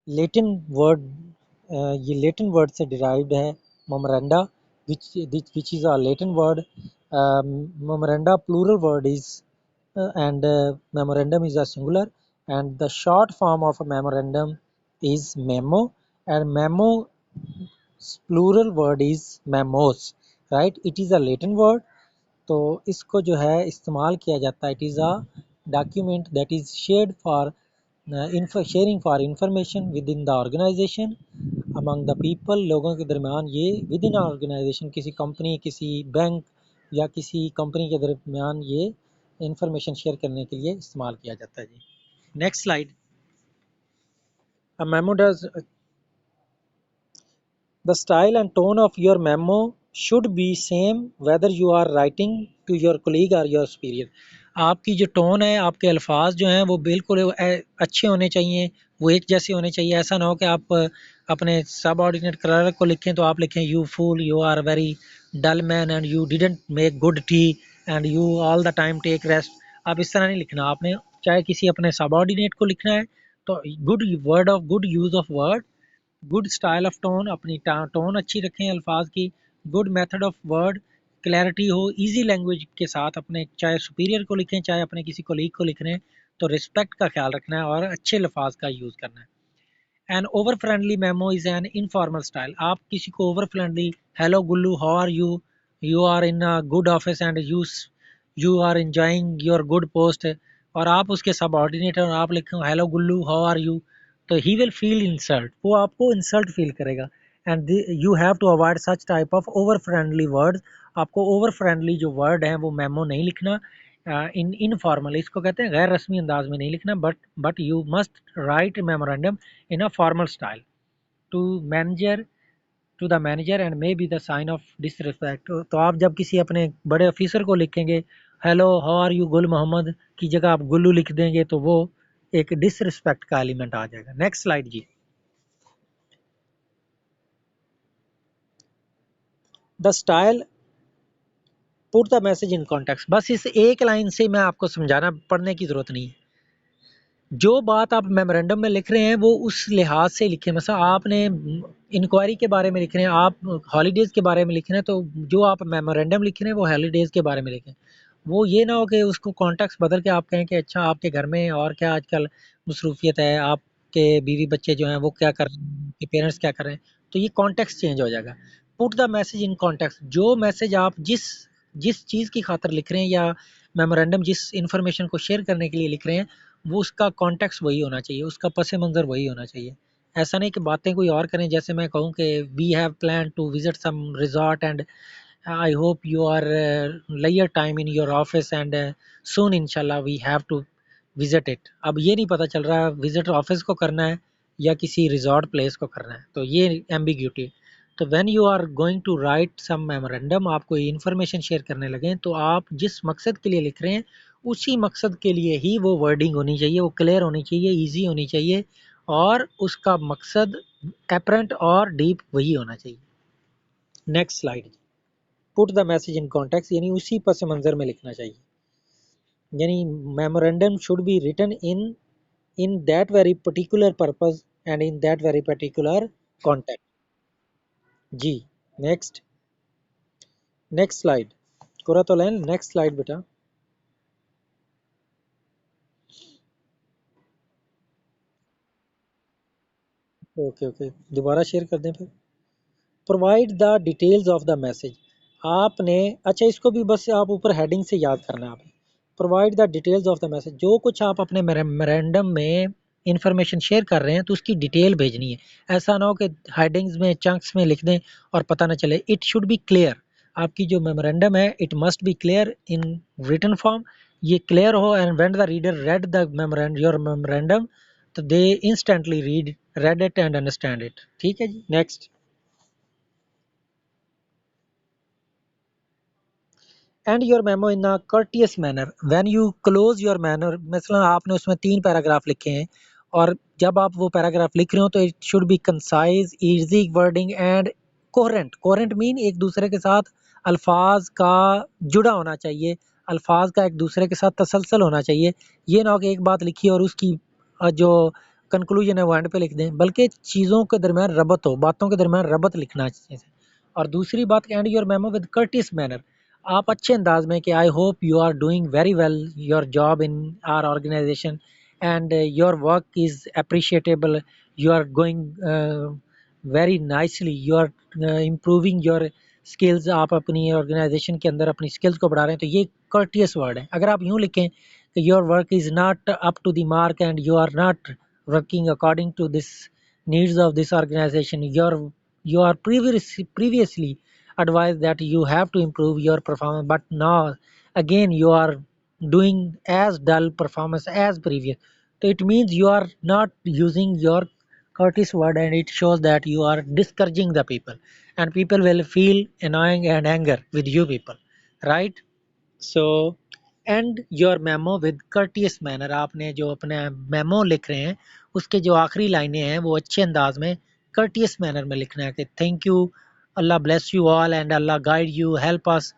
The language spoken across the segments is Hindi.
लेटिन वर्ड, ये लेटिन वर्ड से डिराइव्ड है मोमरेंडा, which is a Latin word. Memoranda plural word is and memorandum is a singular, and the short form of a memorandum is memo, and memo plural word is memos, right? It is a Latin word. तो इसको जो है इस्तेमाल किया जाता है, it is a document that is shared for sharing for information within the organisation among the people, लोगों के दरमियान ये विद इन ऑर्गेनाइजेशन, किसी कंपनी, किसी बैंक या किसी कंपनी के दरमियान ये इंफॉर्मेशन शेयर करने के लिए इस्तेमाल किया जाता है जी। Next slide. A memo does The style and tone of your memo should be same whether you are writing to your colleague or your superior. आपकी जो टोन है, आपके अल्फाज जो हैं वो बिल्कुल अच्छे होने चाहिए, वो एक जैसे होने चाहिए। ऐसा ना हो कि आप अपने सब ऑर्डिनेट क्लर्क को लिखें तो आप लिखें you fool, you are very dull man and you didn't make good tea and you all the time take rest. आप इस तरह नहीं लिखना। आपने चाहे किसी अपने सब ऑर्डिनेट को लिखना है तो good word of good use of word, good style of tone, अपनी टोन अच्छी रखें अल्फाज की, good method of word, clarity हो, इजी लैंग्वेज के साथ अपने चाहे सुपीरियर को लिखें चाहे अपने किसी कोलीग को लिख रहे हैं तो रिस्पेक्ट का ख्याल रखना है और अच्छे अल्फाज का यूज़ करना है। An over friendly memo is an informal style. आप किसी को over friendly, hello Gullu how are you, you are in a good office and you are enjoying your good post, और आप उसके सब ऑर्डिनेटर और आप लिखें hello Gullu how are you, तो ही विल फील इंसल्ट, वो आपको इंसल्ट फील करेगा। And you have to avoid such type of over friendly words. आपको ओवर फ्रेंडली जो वर्ड हैं वो मेमो नहीं लिखना। इन इनफॉर्मल, इसको कहते हैं गैर रस्मी अंदाज में नहीं लिखना, but you must write memorandum in a formal style to manager, to the manager and may be the sign of disrespect. तो आप जब किसी अपने बड़े ऑफिसर को लिखेंगे हेलो हाउ आर यू गुल मोहम्मद की जगह आप गुल्लू लिख देंगे तो वो एक डिसरिस्पेक्ट का एलिमेंट आ जाएगा। नेक्स्ट स्लाइड जी। The style put the message in context. बस इस एक लाइन से मैं आपको समझाना, पढ़ने की ज़रूरत नहीं है। जो बात आप मेमोरेंडम में लिख रहे हैं वो उस लिहाज से लिखें। मतलब आपने इंक्वायरी के बारे में लिख रहे हैं, आप हॉलीडेज़ के बारे में लिख रहे हैं, तो जो आप मेमोरेंडम लिख रहे हैं वो हॉलीडेज़ के बारे में लिखें। वो ये ना हो कि उसको कॉन्टेक्स्ट बदल के आप कहें कि अच्छा आपके घर में और क्या आजकल मसरूफियत है, आपके बीवी बच्चे जो हैं वो क्या कर रहे हैं, आपके पेरेंट्स क्या कर रहे हैं, तो ये कॉन्टेक्स्ट चेंज हो जाएगा। Put the message in context, जो मैसेज आप जिस जिस चीज़ की खातर लिख रहे हैं या मेमोरेंडम जिस इंफॉर्मेशन को शेयर करने के लिए लिख रहे हैं वो उसका कॉन्टेक्स्ट वही होना चाहिए, उसका पस मंज़र वही होना चाहिए। ऐसा नहीं कि बातें कोई और करें, जैसे मैं कहूँ कि we have plan to visit some resort and I hope you are layer time in your office and soon इंशाल्लाह we have to visit it. अब ये नहीं पता चल रहा विज़िट ऑफिस को करना है या किसी रिज़ॉर्ट प्लेस को करना है, तो ये एम्बिग्यूटी। तो when you are going to write some memorandum, आप कोई इन्फॉर्मेशन शेयर करने लगें तो आप जिस मकसद के लिए लिख रहे हैं उसी मकसद के लिए ही वो वर्डिंग होनी चाहिए, वो क्लियर होनी चाहिए, ईजी होनी चाहिए और उसका मकसद एपरेंट और डीप वही होना चाहिए। Next slide. Put the message in context, यानी उसी पस मंज़र में लिखना चाहिए। यानी memorandum should be written in that very particular purpose and in that very particular context जी। Next next slide. पूरा तो लें, नेक्स्ट स्लाइड बेटा। ओके ओके, दोबारा शेयर कर दें फिर। Provide the details of the message, आपने अच्छा इसको भी बस आप ऊपर हेडिंग से याद करना है आपने। Provide the details of the message, जो कुछ आप अपने मेमोरेंडम में इंफॉर्मेशन शेयर कर रहे हैं तो उसकी डिटेल भेजनी है। ऐसा ना हो कि हेडिंग्स में चंक्स में लिख दें और पता ना चले। इट शुड बी क्लियर, आपकी जो मेमोरेंडम है it must be clear in written form, ये क्लियर हो and when the reader read the memorandum your memorandum तो they instantly read it and understand it. ठीक है जी। Next. And your memo in a courteous manner when you close your manner. मसलन आपने उसमें 3 पैराग्राफ लिखे हैं और जब आप वो पैराग्राफ लिख रहे हो तो it should be concise, easy wording and coherent. Coherent mean एक दूसरे के साथ अल्फाज का जुड़ा होना चाहिए, अल्फाज का एक दूसरे के साथ तसलसल होना चाहिए। ये ना हो कि एक बात लिखी और उसकी जो कंक्लूजन है वो एंड पे लिख दें, बल्कि चीज़ों के दरमियान रबत हो, बातों के दरमियान रबत लिखना चाहिए। और दूसरी बात, end your memo with courteous manner, आप अच्छे अंदाज में कि I hope you are doing very well your job in our organisation and your work is appreciatable, you are going very nicely, you are improving your skills, आप अपनी ऑर्गेनाइजेशन के अंदर अपनी स्किल्स को बढ़ा रहे हैं, तो ये कर्टियस वर्ड है। अगर आप यूँ लिखें कि your work is not up to the mark and you are not working according to this needs of this organization, you are previously advised that you have to improve your performance, but now again you are doing as dull performance as previous, so it means you are not using your courteous word, and it shows that you are discouraging the people, and people will feel annoying and anger with you people, right? So end your memo with courteous manner, आपने जो अपने मेमो लिख रहे हैं उसके जो आखिरी लाइनें हैं वो अच्छे अंदाज में कर्टियस मैनर में लिखना है कि thank you, Allah bless you all and Allah guide you, help us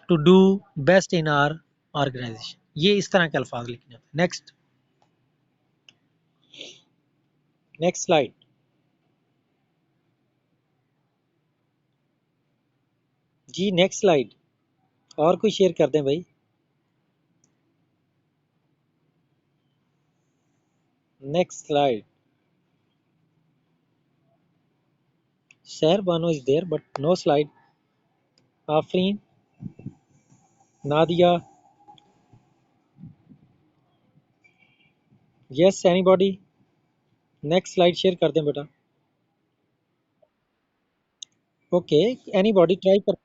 to do best in our organization. ये इस तरह के अल्फाज लिखने होते हैं। Next, next slide. जी नेक्स्ट स्लाइड, और कोई शेयर कर दें भाई। नेक्स्ट स्लाइड। Shahar Bano is there but no slide. Afreen, Nadia, yes anybody. Next slide share कर दें बेटा। ओके, एनीबॉडी ट्राई कर,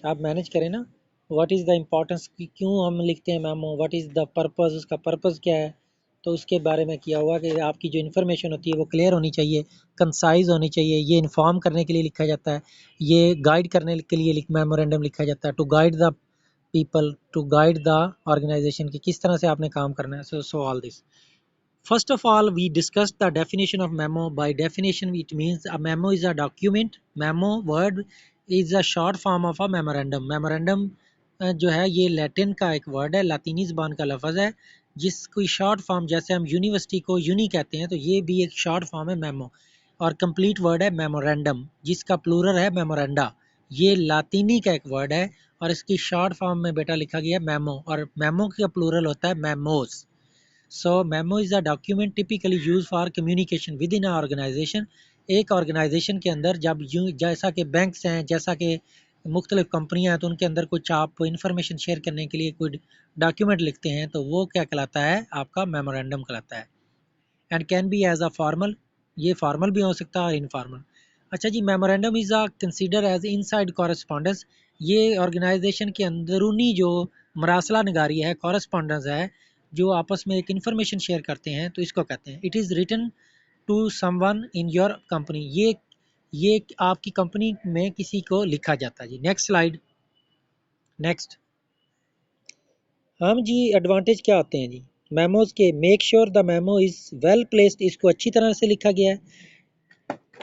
आप मैनेज करें ना। व्हाट इज़ द इम्पोर्टेंस, क्यों हम लिखते हैं memo, what is the purpose, उसका पर्पस क्या है, तो उसके बारे में किया हुआ कि आपकी जो इन्फॉर्मेशन होती है वो क्लियर होनी चाहिए, कंसाइज होनी चाहिए। ये इन्फॉर्म करने के लिए लिखा जाता है, ये गाइड करने के लिए मेमोरेंडम लिखा जाता है, to guide the people, to guide the organisation की किस तरह से आपने काम करना है। So all this, first of all, we discussed the definition of memo. By definition, it means a memo is a document. Memo word is a short form of a memorandum. Memorandum जो है ये लैटिन का एक वर्ड है, लातीनी ज़बान का लफ्ज़ है, जिसकी शॉर्ट फॉर्म, जैसे हम यूनिवर्सिटी को यूनी कहते हैं, तो ये भी एक शॉर्ट फॉर्म है मेमो। और कंप्लीट वर्ड है मेमोरेंडम, जिसका प्लूरल है मेमोरेंडा। ये लातीनी का एक वर्ड है और इसकी शॉर्ट फॉर्म में बेटा लिखा गया है मेमो, और मेमो का प्लूरल होता है memos. So memo is a document typically use for communication within a organisation. एक ऑर्गेनाइजेशन के अंदर जब यूँ, जैसा कि बैंक्स हैं, जैसा कि मुख्तलिफ कंपनियां हैं, तो उनके अंदर कुछ आप इंफॉर्मेशन शेयर करने के लिए कोई डॉक्यूमेंट लिखते हैं, तो वो क्या कहलाता है, आपका मेमोरेंडम कहलाता है। And can be as a formal, ये फॉर्मल भी हो सकता है और इनफॉर्मल। अच्छा जी, memorandum is a consider as inside correspondence, ये ऑर्गेनाइजेशन के अंदरूनी जो मरासला नगारी है, कॉरेस्पॉन्डेंस है, जो आपस में एक इन्फॉर्मेशन शेयर करते हैं, तो इसको कहते हैं। It is written to someone in your company, ये आपकी कंपनी में किसी को लिखा जाता है जी। Next slide. नेक्स्ट, हम जी एडवांटेज क्या आते हैं जी मेमोज के। Make sure the memo is well placed, इसको अच्छी तरह से लिखा गया है।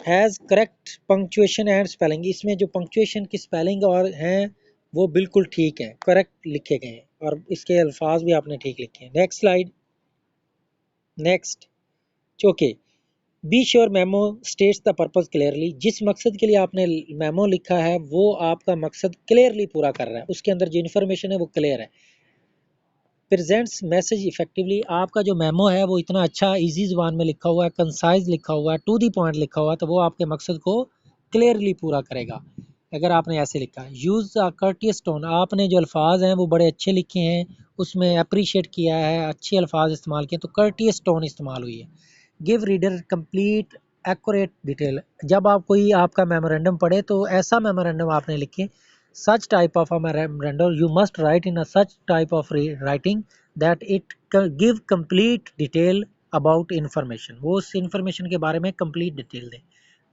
Has correct punctuation and spelling, इसमें जो पंक्चुएशन की स्पेलिंग और हैं वो बिल्कुल ठीक है, करेक्ट लिखे गए हैं, और इसके अल्फाज भी आपने ठीक लिखे हैं। Next slide. Next, okay, be sure memo states the purpose clearly, जिस मकसद के लिए आपने मेमो लिखा है वो आपका मकसद क्लियरली पूरा कर रहा है, उसके अंदर जो इन्फॉर्मेशन है वो क्लियर है। प्रेजेंट्स मैसेज इफेक्टिवली, आपका जो मेमो है वो इतना अच्छा इजी ज़ुबान में लिखा हुआ है, कंसाइज लिखा हुआ है, टू दी पॉइंट लिखा हुआ है, तो वो आपके मकसद को क्लियरली पूरा करेगा अगर आपने ऐसे लिखा है। यूज़ अ कर्टियस टोन, आपने जो अल्फाज हैं वो बड़े अच्छे लिखे हैं, उसमें अप्रिशिएट किया है, अच्छे अल्फाज इस्तेमाल किए, तो कर्टियस टोन इस्तेमाल हुई है। Give reader complete accurate detail, जब आप कोई आपका मेमोरेंडम पढ़े तो ऐसा मेमोरेंडम आपने लिखे, such type of a memorandum you must write in a such type of writing that it give complete detail about information, वो उस information के बारे में complete detail दे।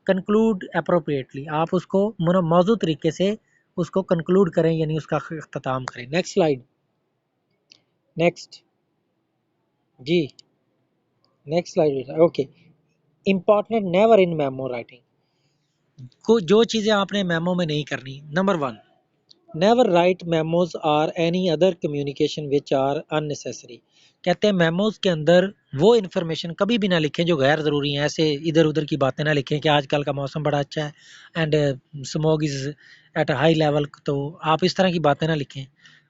conclude appropriately, आप उसको मौजूद तरीके से उसको conclude करें, यानी उसका अख्ताम करें। next slide। next ji, next slide। okay, important never in memo writing, को जो चीज़ें आपने मेमो में नहीं करनी। नंबर 1, नेवर राइट मेमोज और any other communication which are unnecessary, कहते हैं मेमोज के अंदर वो इन्फॉर्मेशन कभी भी ना लिखें जो गैर ज़रूरी है। ऐसे इधर उधर की बातें ना लिखें कि आजकल का मौसम बड़ा अच्छा है and smoke is at a high level, तो आप इस तरह की बातें ना लिखें।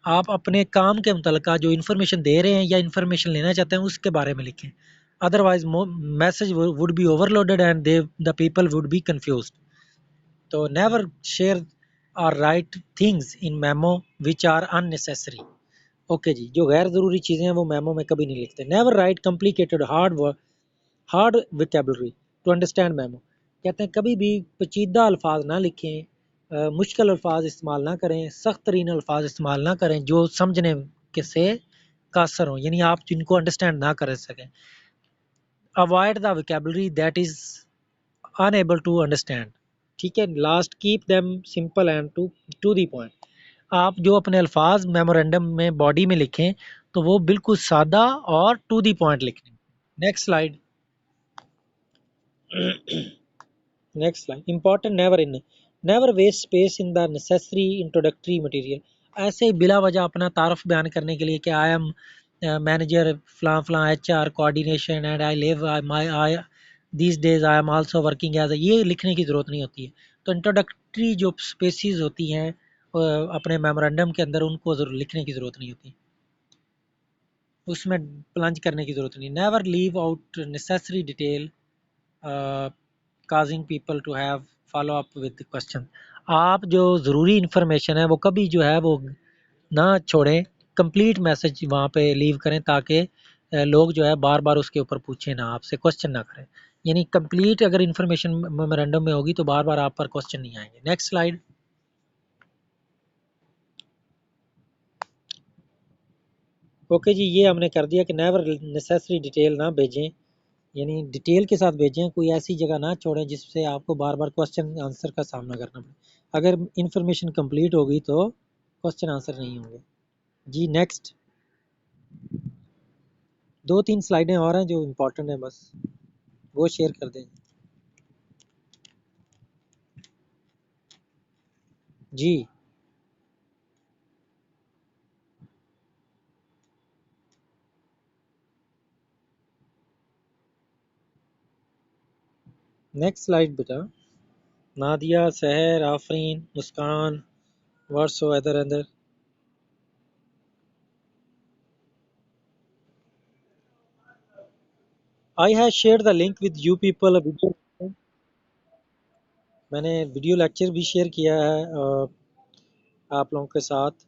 आप अपने काम के मुतलका जो इन्फॉर्मेशन दे रहे हैं या इन्फॉर्मेशन लेना चाहते हैं उसके बारे में लिखें। Otherwise message would be overloaded and they the people would be confused. तो नेवर शेयर और right things in memo which are unnecessary. Okay जी, जो गैर ज़रूरी चीज़ें हैं वो मेमो में कभी नहीं लिखते। Never write complicated hard vocabulary to understand memo. कहते हैं कभी भी पेचीदा अल्फाज ना लिखें, मुश्किल अल्फाज इस्तेमाल ना करें, सख्त तरीन अल्फाज इस्तेमाल ना करें जो समझने के से कासर हों, यानी आप जिनको अंडरस्टैंड ना कर सकें। Avoid the vocabulary that is unable to understand. ठीक है, last keep them simple and to the point. आप जो अपने अल्फाज मेमोरेंडम में बॉडी में लिखें तो वो बिल्कुल सादा और टू दी पॉइंट लिखें। Next slide. Next slide. Important never waste space in the necessary introductory material. ऐसे ही बिला वजह अपना तारफ बयान करने के लिए कि आई एम मैनेजर फलां फलां HR coordination and I live my I these days I am also working as, ये लिखने की ज़रूरत नहीं होती है। तो इंट्रोडक्टरी जो स्पेसिस होती हैं अपने मेमोरेंडम के अंदर उनको ज़रूर लिखने की ज़रूरत नहीं होती, उसमें प्लंज करने की ज़रूरत नहीं। Never leave out necessary detail causing people to have follow up with question. आप जो ज़रूरी इन्फॉर्मेशन है वो कभी जो है वो ना छोड़ें, कंप्लीट मैसेज वहाँ पे लीव करें ताकि लोग जो है बार बार उसके ऊपर पूछें ना, आपसे क्वेश्चन ना करें। यानी कंप्लीट अगर इन्फॉर्मेशन मेमोरेंडम में होगी तो बार बार आप पर क्वेश्चन नहीं आएंगे। Next slide. ओके जी, ये हमने कर दिया कि नेवर नेसेसरी डिटेल ना भेजें, यानी डिटेल के साथ भेजें, कोई ऐसी जगह ना छोड़ें जिससे आपको बार बार क्वेश्चन आंसर का सामना करना पड़े। अगर इन्फॉर्मेशन कंप्लीट होगी तो क्वेश्चन आंसर नहीं होंगे जी। नेक्स्ट 2-3 स्लाइडें और हैं जो इम्पोर्टेंट हैं, बस वो शेयर कर दें जी। नेक्स्ट स्लाइड बेटा। नादिया, सहर, आफरीन, मुस्कान, whatsoever. I have shared the link with you people a video। मैंने वीडियो लेक्चर भी शेयर किया है आप लोगों के साथ।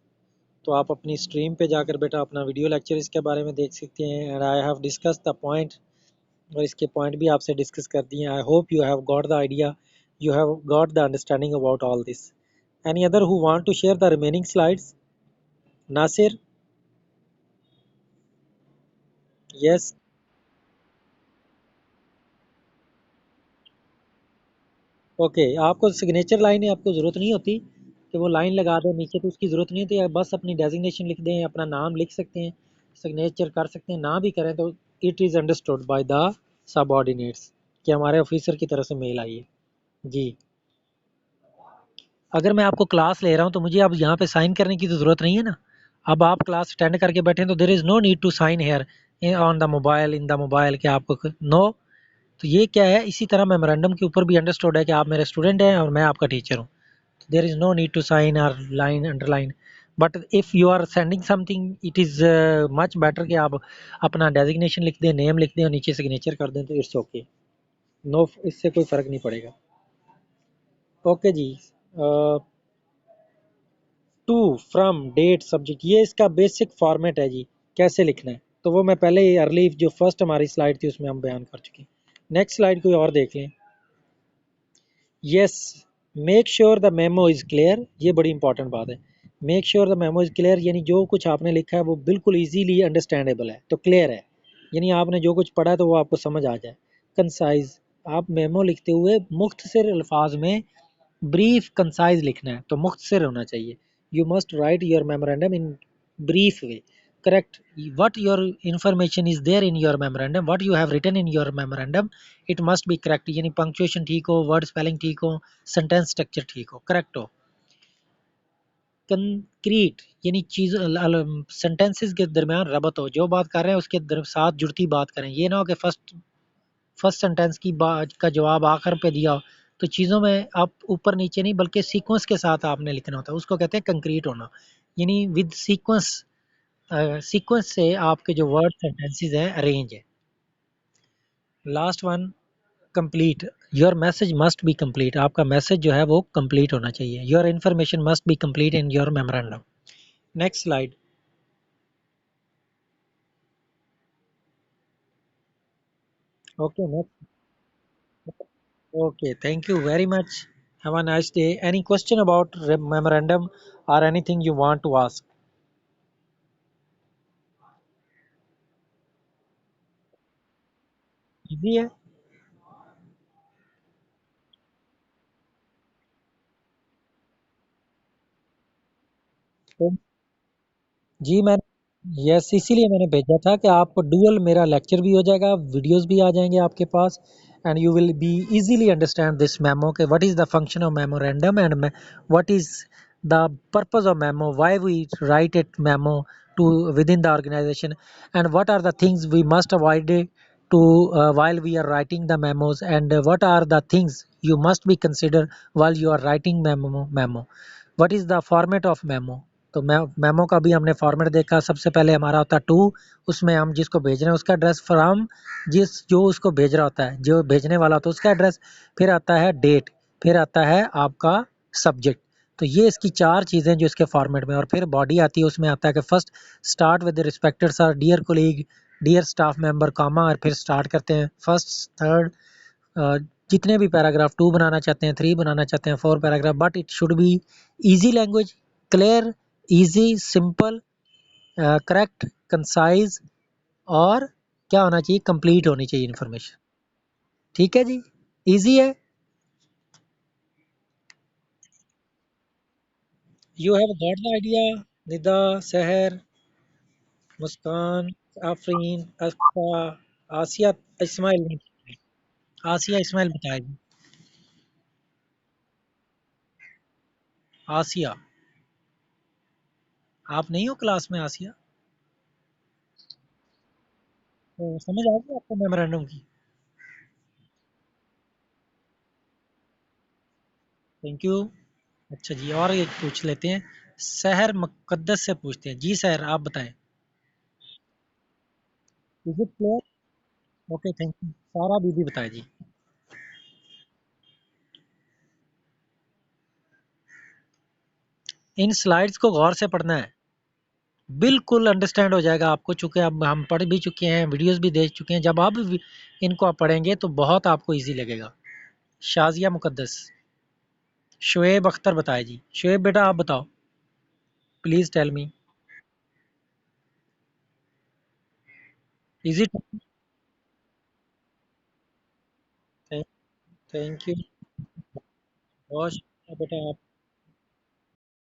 तो आप अपनी स्ट्रीम पे जाकर बेटा अपना वीडियो लेक्चर इसके बारे में देख सकते हैं। And I have discuss the point, और इसके पॉइंट भी आपसे डिस्कस कर दिए। I hope you have got the idea, you have got the understanding about all this. Any other who want to share the remaining slides? Nasir? Yes. Okay, आपको सिग्नेचर लाइन आपको ज़रूरत नहीं होती कि वो लाइन लगा दें नीचे, तो उसकी ज़रूरत नहीं होती है। बस अपनी डेजिग्नेशन लिख दें, अपना नाम लिख सकते हैं, सिग्नेचर कर सकते हैं। ना भी करें तो it is understood by the subordinates कि हमारे ऑफिसर की तरफ से मेल आई है जी। अगर मैं आपको क्लास ले रहा हूँ तो मुझे अब यहाँ पे साइन करने की तो ज़रूरत नहीं है ना। अब आप क्लास अटेंड करके बैठे तो there is no need to sign here on the mobile, in the mobile, कि आपको नो। तो ये क्या है, इसी तरह मेमोरेंडम के ऊपर भी अंडरस्टूड है कि आप मेरे स्टूडेंट हैं और मैं आपका टीचर हूँ। There is no need to sign और line underline. But if you are sending something it is much better कि आप अपना डेजिग्नेशन लिख दें, नेम लिख दें और नीचे सिग्नेचर कर दें, तो इट्स ओके। नो, इससे कोई फ़र्क नहीं पड़ेगा। Okay ji. To, from, date, subject, ये इसका बेसिक फॉर्मेट है जी, कैसे लिखना है। तो वो मैं पहले ही अर्ली जो फर्स्ट हमारी स्लाइड थी उसमें हम बयान कर चुके हैं। नेक्स्ट स्लाइड कोई और देख लें। Yes, make sure the memo is clear, ये बड़ी इंपॉर्टेंट बात है। Make sure the memo is clear, यानी जो कुछ आपने लिखा है वो बिल्कुल ईजीली अंडरस्टैंडेबल है, तो क्लियर है, यानी आपने जो कुछ पढ़ा है तो वो आपको समझ आ जाए। कंसाइज, आप मेमो लिखते हुए मुख्तसर अल्फाज में ब्रीफ कंसाइज लिखना है, तो मुख्तसर होना चाहिए। You must right your memorandum in brief way, correct what your information is there in your memorandum, what you have written in your memorandum, it must be correct, यानी पंक्चुएशन ठीक हो, वर्ड स्पेलिंग ठीक हो, सेंटेंस स्ट्रक्चर ठीक हो, करेक्ट हो। कंक्रीट यानी चीज़ सेंटेंसेस के दरमियान रबत हो, जो बात कर रहे हैं उसके साथ जुड़ती बात करें। ये ना हो कि फर्स्ट फर्स्ट सेंटेंस की बात का जवाब आखिर पे दिया हो, तो चीज़ों में आप ऊपर नीचे नहीं बल्कि सीक्वेंस के साथ आपने लिखना होता है, उसको कहते हैं कंक्रीट होना। यानी विद सीक्वेंस, सीक्वेंस से आपके जो वर्ड सेंटेंसेस हैं अरेंज है। Last one, complete. Your message must be complete. आपका मैसेज जो है वो कंप्लीट होना चाहिए। Your information must be complete in your memorandum. Next slide. Okay next. Okay, thank you very much. Have a nice day. Any question about memorandum or anything you want to ask? Easy है? तो जी मैं, यस इसीलिए मैंने भेजा था कि आप डुअल मेरा लेक्चर भी हो जाएगा, वीडियोस भी आ जाएंगे आपके पास, and you will be easily understand this memo के what is the function of memorandum and what is the purpose of memo, why we write it memo to within the organization, and what are the things we must avoid to while we are writing the memos, and what are the things you must be consider while you are writing memo, what is the format of memo। तो मेमो का भी हमने फॉर्मेट देखा। सबसे पहले हमारा होता है टू, उसमें हम जिसको भेज रहे हैं उसका एड्रेस, फ्रॉम जिस जो उसको भेज रहा होता है, जो भेजने वाला होता है उसका एड्रेस, फिर आता है डेट, फिर आता है आपका सब्जेक्ट। तो ये इसकी चार चीज़ें जो इसके फॉर्मेट में, और फिर बॉडी आती है, उसमें आता है कि first start with respected sir, dear colleague, dear staff member, comma, और फिर स्टार्ट करते हैं फर्स्ट थर्ड, जितने भी पैराग्राफ, टू बनाना चाहते हैं, थ्री बनाना चाहते हैं, four paragraph, but it should be easy language, clear, easy, simple, correct, concise, और क्या होना चाहिए, कंप्लीट होनी चाहिए इन्फॉर्मेशन। ठीक है जी, इजी है। You have got the idea. Nida, सहर, मुस्कान, आफरीन, अफ्रा, आसिया, इस्माइल ने, आसिया इस्माइल बताएगी। आसिया, आप नहीं हो क्लास में आसिया? तो समझ आ गई आपको मेमोरेंडम की? Thank you. अच्छा जी, और एक पूछ लेते हैं, शहर मुकद्दस से पूछते हैं जी। शहर, आप बताएं। Is it clear? Okay thank you. सारा बीबी बताए जी। इन स्लाइड्स को गौर से पढ़ना है, बिल्कुल अंडरस्टैंड हो जाएगा आपको, चूंकि अब हम पढ़ भी चुके हैं, वीडियोस भी देख चुके हैं। जब आप इनको आप पढ़ेंगे तो बहुत आपको इजी लगेगा। शाजिया मुकद्दस। शुएब अख्तर बताए जी। शुएब बेटा आप बताओ, please tell me. Is it? Thank you. बहुत शुक्रिया बेटा।